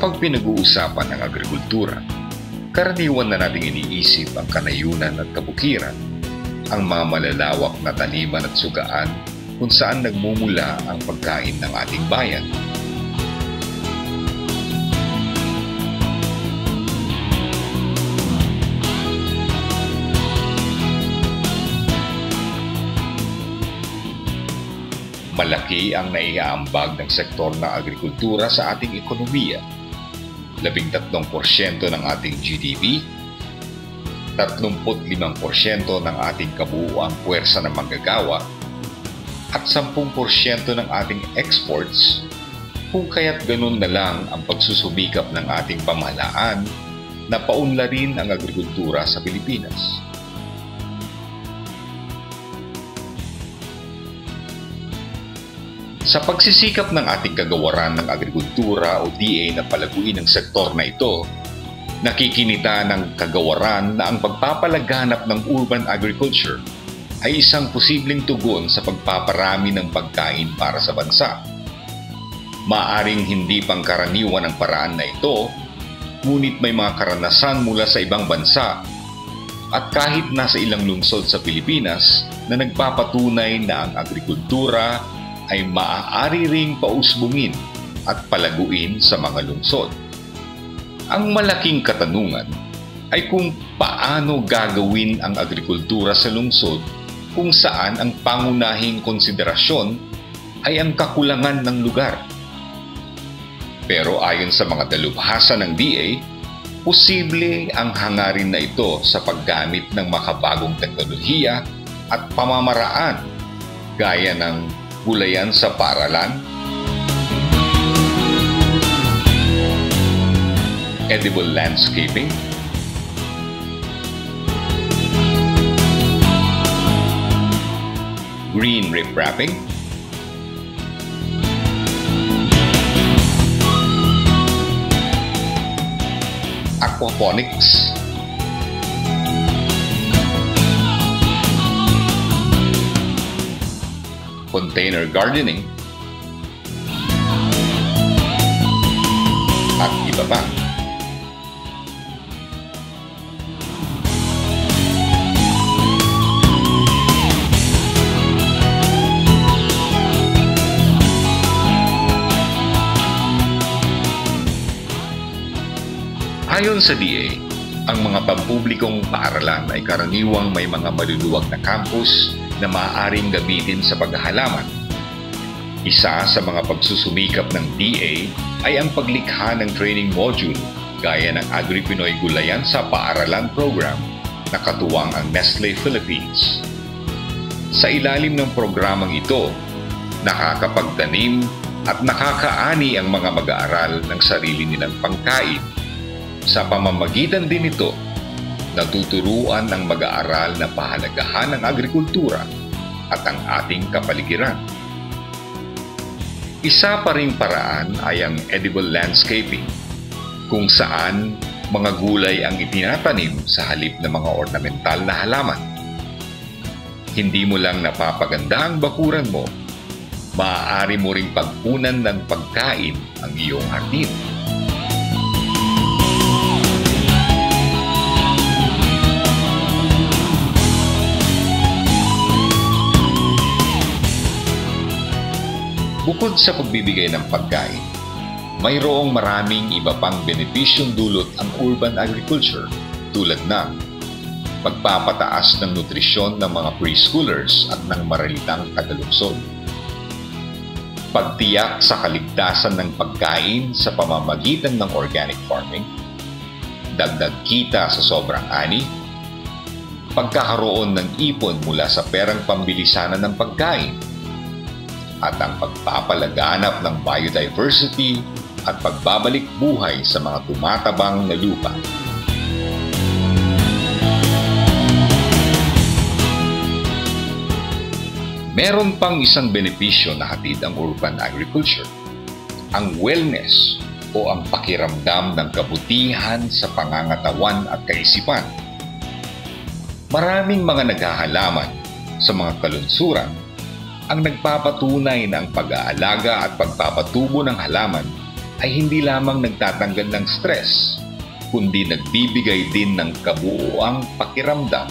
Kapag pinag-uusapan ang agrikultura, karaniwan na nating iniisip ang kanayunan at kabukiran, ang mga malalawak na taniman at sugaan kung saan nagmumula ang pagkain ng ating bayan. Malaki ang naiaambag ng sektor ng agrikultura sa ating ekonomiya. 13% ng ating GDP, 35% ng ating kabuuang puwersa ng manggagawa, at 10% ng ating exports, kung kaya't ganun na lang ang pagsusumikap ng ating pamahalaan na paunlarin ang agrikultura sa Pilipinas. Sa pagsisikap ng ating kagawaran ng agrikultura o DA na palaguin ang sektor na ito, nakikinita ng kagawaran na ang pagpapalaganap ng urban agriculture ay isang posibleng tugon sa pagpaparami ng pagkain para sa bansa. Maaring hindi pangkaraniwan ang paraan na ito, ngunit may mga karanasan mula sa ibang bansa at kahit nasa ilang lungsod sa Pilipinas na nagpapatunay na ang agrikultura ay maaari ring pausbungin at palaguin sa mga lungsod. Ang malaking katanungan ay kung paano gagawin ang agrikultura sa lungsod kung saan ang pangunahing konsiderasyon ay ang kakulangan ng lugar. Pero ayon sa mga dalubhasa ng DA, posible ang hangarin na ito sa paggamit ng makabagong teknolohiya at pamamaraan gaya ng gulayan sa paaralan, edible landscaping, green ripraping, aquaponics, container gardening, at iba pa. Ayon sa DA, ang mga pampublikong paaralan ay karaniwang may mga maluluwag na campus na maaaring gamitin sa paghahalaman. Isa sa mga pagsusumikap ng DA ay ang paglikha ng training module gaya ng Agri-Pinoy Gulayan sa Paaralan program na katuwang ang Nestle Philippines. Sa ilalim ng programang ito, nakakapagtanim at nakakaani ang mga mag-aaral ng sarili nilang pangkain. Sa pamamagitan din ito, natuturuan ng mag-aaral na pahalagahan ng agrikultura at ang ating kapaligiran. Isa pa ring paraan ay ang edible landscaping, kung saan mga gulay ang itinatanim sa halip ng mga ornamental na halaman. Hindi mo lang napapaganda ang bakuran mo, maaari mo ring pagpunan ng pagkain ang iyong hardin. Bukod sa pagbibigay ng pagkain, mayroong maraming iba pang benepisyong dulot ang urban agriculture tulad ng pagpapataas ng nutrisyon ng mga preschoolers at ng maralitang tagalungsod, pagtiyak sa kaligtasan ng pagkain sa pamamagitan ng organic farming, dagdag kita sa sobrang ani, pagkakaroon ng ipon mula sa perang pambilisanan ng pagkain, at ang pagpapalaganap ng biodiversity at pagbabalik buhay sa mga tumatabang na lupa. Meron pang isang benepisyo na hatid ang urban agriculture, ang wellness o ang pakiramdam ng kabutihan sa pangangatawan at kaisipan. Maraming mga naghahalaman sa mga kalunsuran ang nagpapatunay na ang pag-aalaga at pagpapatubo ng halaman ay hindi lamang nagtatanggal ng stress, kundi nagbibigay din ng kabuuang pakiramdam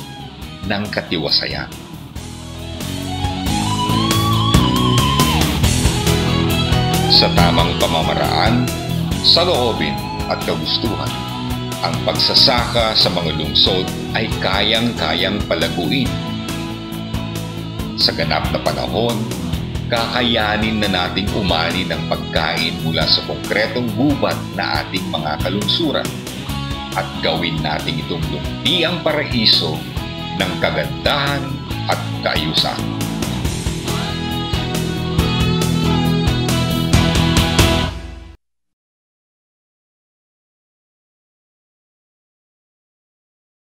ng katiwasayan. Sa tamang pamamaraan, saloobin at kagustuhan, ang pagsasaka sa mga lungsod ay kayang-kayang palaguin. Sa ganap na panahon, kakayanin na nating umani ng pagkain mula sa konkretong gubat na ating mga kalungsuran at gawin natin itong lumpiang paraiso ng kagandahan at kaayusan.